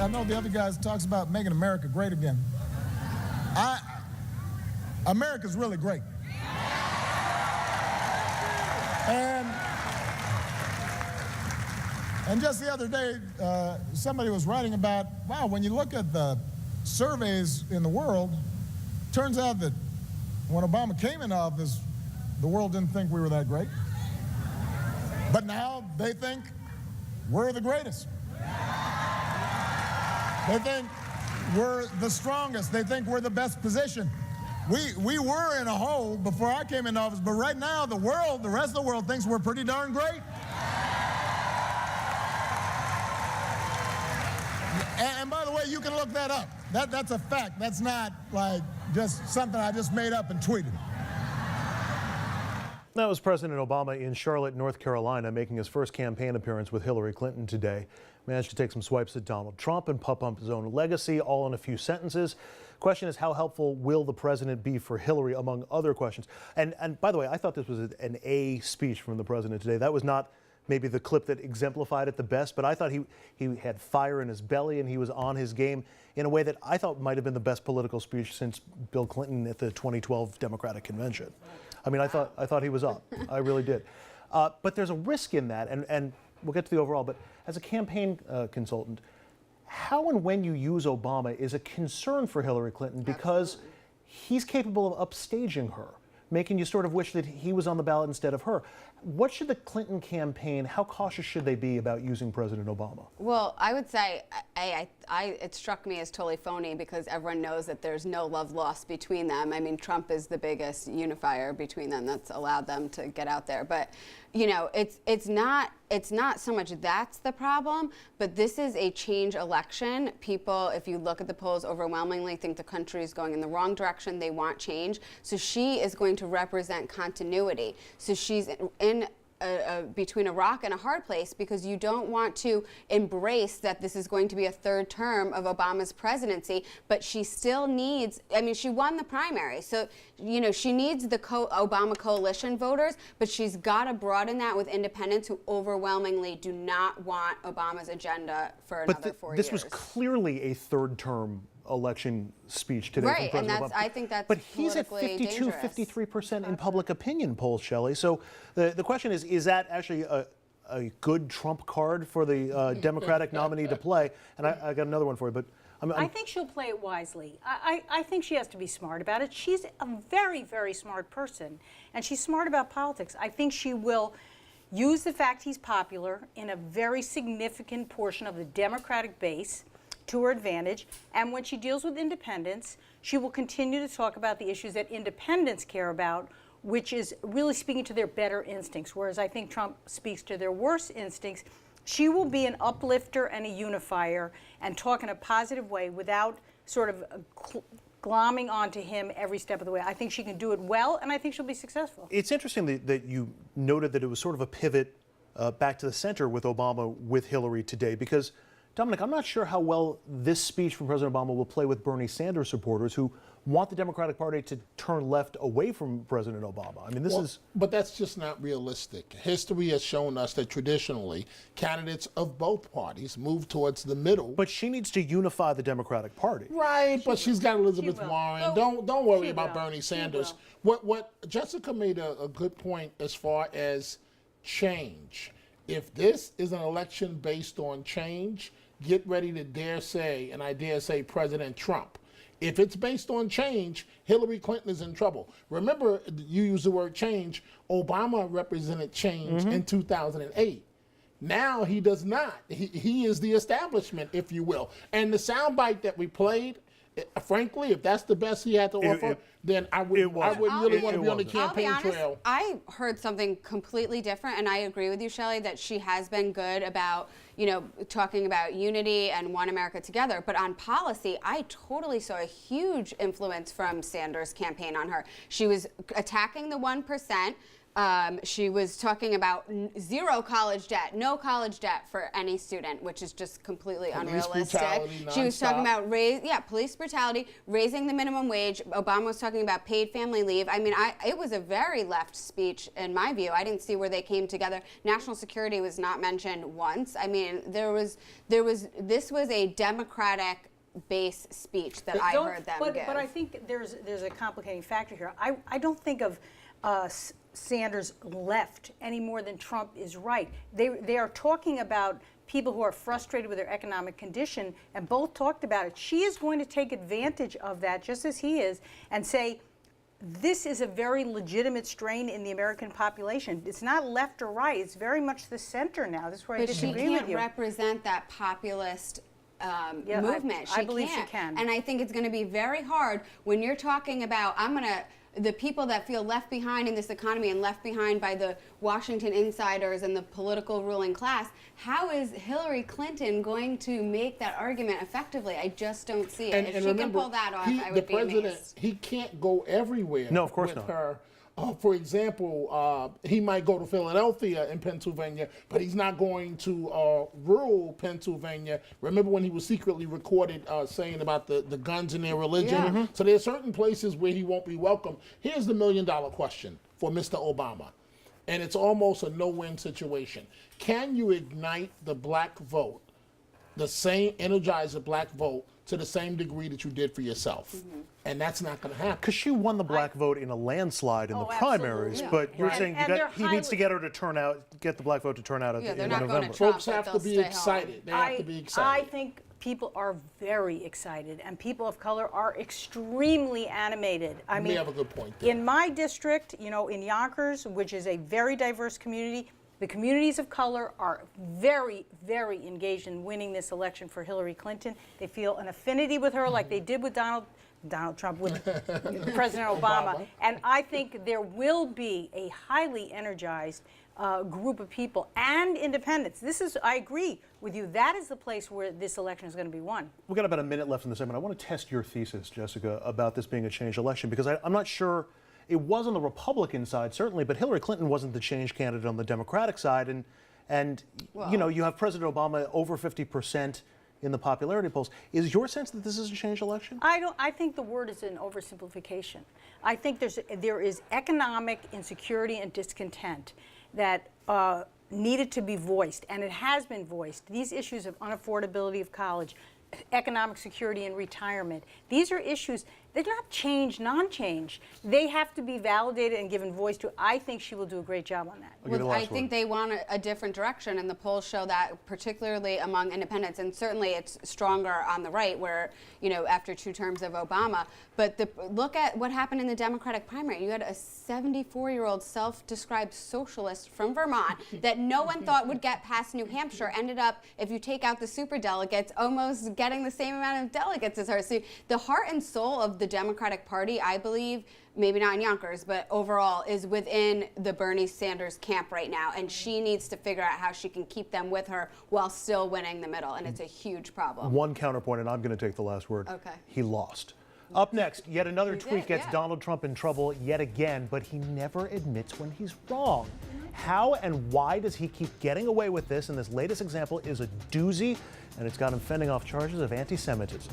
I know the other guys talks about making America great again. America's really great. And just the other day, somebody was writing about, wow, when you look at the surveys in the world, turns out that when Obama came in office, the world didn't think we were that great. But now they think we're the greatest. They think we're the strongest. They think we're the best positioned. We were in a hole before I came in office, but right now the rest of the world thinks we're pretty darn great. And by the way, you can look that up. That's a fact. That's not like just something I just made up and tweeted. That was President Obama in Charlotte, North Carolina, making his first campaign appearance with Hillary Clinton today. Managed to take some swipes at Donald Trump and pump up his own legacy, all in a few sentences. Question is, how helpful will the president be for Hillary, among other questions? And by the way, I thought this was an A speech from the president today. That was not maybe the clip that exemplified it the best, but I thought he had fire in his belly and he was on his game in a way that I thought might have been the best political speech since Bill Clinton at the 2012 Democratic Convention. I mean, I thought he was up. I really did. But there's a risk in that, and we'll get to the overall, but as a campaign consultant, how and when you use Obama is a concern for Hillary Clinton because he's capable of upstaging her, making you sort of wish that he was on the ballot instead of her. What should the Clinton campaign, how cautious should they be about using President Obama? Well, I would say it struck me as totally phony because everyone knows that there's no love lost between them. I mean, Trump is the biggest unifier between them that's allowed them to get out there. But, you know, it's not so much that's the problem, but this is a change election. People, if you look at the polls, overwhelmingly think the country is going in the wrong direction. They want change. So she is going to represent continuity. So she's in between a rock and a hard place because you don't want to embrace that this is going to be a third term of Obama's presidency, but she still needs, I mean, she won the primary, so, you know, she needs the Obama coalition voters, but she's got to broaden that with independents who overwhelmingly do not want Obama's agenda for another 4 years. This was clearly a third term election speech today from President Obama. I think that's But he's at 52, 53% in public opinion polls, Shelley. So the question is that actually a good trump card for the Democratic nominee to play? And I got another one for you, but I think she'll play it wisely. I think she has to be smart about it. She's a very, very smart person, and she's smart about politics. I think she will use the fact he's popular in a very significant portion of the Democratic base to her advantage, and when she deals with independents, she will continue to talk about the issues that independents care about, which is really speaking to their better instincts, whereas I think Trump speaks to their worst instincts. She will be an uplifter and a unifier and talk in a positive way without sort of glomming onto him every step of the way. I think she can do it well, and I think she'll be successful. It's interesting that you noted that it was sort of a pivot back to the center with Obama with Hillary today, because Dominic, I'm not sure how well this speech from President Obama will play with Bernie Sanders supporters who want the Democratic Party to turn left away from President Obama. I mean, But that's just not realistic. History has shown us that traditionally, candidates of both parties move towards the middle. But she needs to unify the Democratic Party. Right, but she's got Elizabeth Warren. Don't worry about Bernie Sanders. What Jessica made a good point as far as change. If this is an election based on change, get ready to dare say, and I dare say President Trump. If it's based on change, Hillary Clinton is in trouble. Remember, you use the word change. Obama represented change in 2008. Now he does not. He is the establishment, if you will. And the soundbite that we played, frankly, if that's the best he had to offer, then I would really want to be on the campaign trail. I heard something completely different, and I agree with you, Shelley, that she has been good about, you know, talking about unity and One America Together. But on policy, I totally saw a huge influence from Sanders' campaign on her. She was attacking the 1%. She was talking about zero college debt, no college debt for any student, which is just completely unrealistic. Brutality, She was talking nonstop. about police brutality, raising the minimum wage. Obama was talking about paid family leave. I mean, it was a very left speech in my view. I didn't see where they came together. National security was not mentioned once. I mean, this was a Democratic base speech that I heard them give. But I think there's a complicating factor here. I don't think of Sanders left any more than Trump is right. They are talking about people who are frustrated with their economic condition, and both talked about it. She is going to take advantage of that, just as he is, and say, this is a very legitimate strain in the American population. It's not left or right. It's very much the center now. This is where I But she disagree with can't you. represent that populist Yeah, movement. I believe she can. And I think it's going to be very hard when you're talking about, the people that feel left behind in this economy and left behind by the Washington insiders and the political ruling class. How is Hillary Clinton going to make that argument effectively? I just don't see it. If she remember, can pull that off, I the would be president, amazed. he can't go everywhere. No, of course with not. her. For example, he might go to Philadelphia in Pennsylvania, but he's not going to rural Pennsylvania. Remember when he was secretly recorded saying about the guns in their religion? Yeah. Mm-hmm. So there are certain places where he won't be welcome. Here's the $1 million question for Mr. Obama, and it's almost a no-win situation. Can you ignite the black vote, energize the black vote to the same degree that you did for yourself? And that's not going to happen. Because she won the black vote in a landslide in the Oh, primaries, absolutely. but you're Right. saying And they're he needs to get her to turn out, get the black vote to turn out Yeah, in they're not going to November. Trump, Folks but have to they'll be stay home. excited. They have to be I excited. think people are very excited, and people of color are extremely animated. I You may mean, have a good point there. in my district, in Yonkers, which is a very diverse community, the communities of color are very, very engaged in winning this election for Hillary Clinton. They feel an affinity with her, like they did with Donald Trump, with President Obama. And I think there will be a highly energized group of people and independents. I agree with you. That is the place where this election is going to be won. We've got about a minute left in the segment. I want to test your thesis, Jessica, about this being a changed election, because I'm not sure it was on the Republican side, certainly, but Hillary Clinton wasn't the change candidate on the Democratic side. And you have President Obama over 50% in the popularity polls. Is your sense that this is a changed election? I think the word is an oversimplification. I think there is economic insecurity and discontent that needed to be voiced, and it has been voiced. These issues of unaffordability of college, economic security and retirement, these are issues, they're not change, non-change. They have to be validated and given voice to. I think she will do a great job on that. I'll give you the Well, I last think word. they want a different direction, and the polls show that, particularly among independents, and certainly it's stronger on the right, where after 2 terms of Obama. But look at what happened in the Democratic primary. You had a 74-year-old self-described socialist from Vermont that no one thought would get past New Hampshire. Ended up, if you take out the superdelegates, almost getting the same amount of delegates as her. So the heart and soul of the Democratic Party, I believe, maybe not in Yonkers, but overall, is within the Bernie Sanders camp right now. And she needs to figure out how she can keep them with her while still winning the middle. And it's a huge problem. One counterpoint, and I'm going to take the last word. Okay. He lost. Up next, yet another He tweet did, gets yeah. Donald Trump in trouble yet again, but he never admits when he's wrong. How and why does he keep getting away with this? And this latest example is a doozy, and it's got him fending off charges of anti-Semitism.